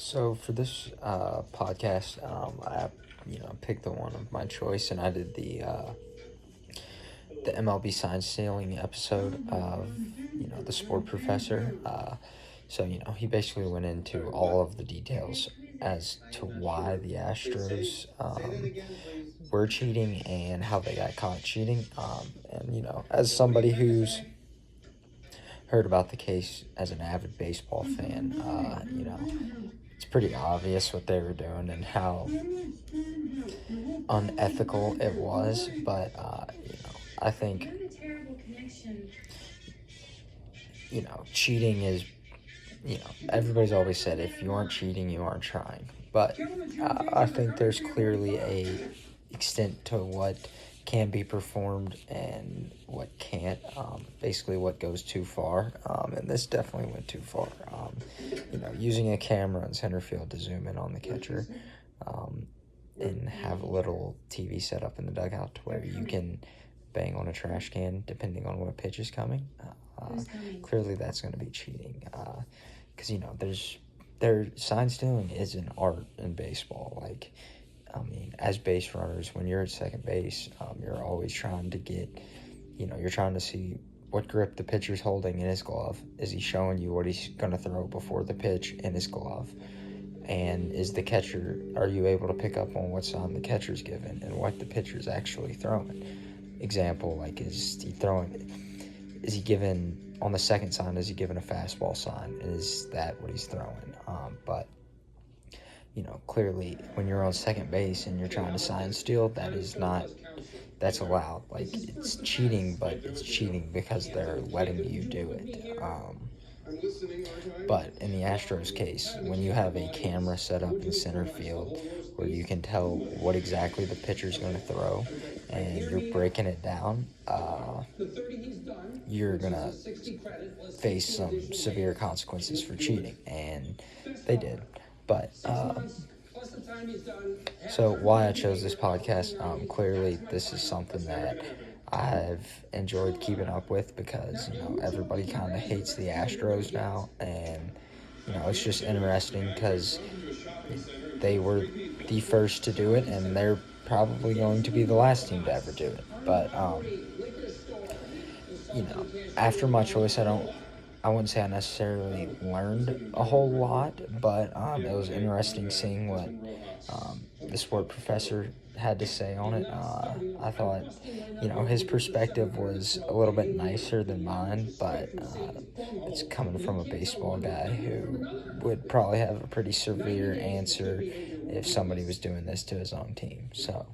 So for this podcast, I picked the one of my choice, and I did the MLB sign stealing episode of the sport professor. So he basically went into all of the details as to why the Astros were cheating and how they got caught cheating. And as somebody who's heard about the case as an avid baseball fan, it's pretty obvious what they were doing and how unethical it was. But I think cheating is everybody's always said if you aren't cheating, you aren't trying. But I think there's clearly a extent to what can be performed and what can't. Basically, what goes too far, and this definitely went too far. Using a camera in center field to zoom in on the catcher, and have a little TV set up in the dugout to where you can bang on a trash can depending on what pitch is coming. Clearly, that's going to be cheating. Because sign stealing is an art in baseball. As base runners, when you're at second base, you're always trying to you're trying to see what grip the pitcher's holding in his glove. Is he showing you what he's going to throw before the pitch in his glove? And are you able to pick up on what sign the catcher's given and what the pitcher's actually throwing? Example, is he given, on the second sign, is he given a fastball sign? Is that what he's throwing? But clearly when you're on second base and you're trying to sign steal, that's allowed. It's cheating, but it's cheating because they're letting you do it. But in the Astros case, when you have a camera set up in center field where you can tell what exactly the pitcher's going to throw and you're breaking it down, you're going to face some severe consequences for cheating, and they did. But so why I chose this podcast, clearly this is something that I've enjoyed keeping up with because, everybody kind of hates the Astros now, and, it's just interesting because they were the first to do it, and they're probably going to be the last team to ever do it. But, after my choice, I wouldn't say I necessarily learned a whole lot, but it was interesting seeing what the sport professor had to say on it. I thought, his perspective was a little bit nicer than mine, but it's coming from a baseball guy who would probably have a pretty severe answer if somebody was doing this to his own team. So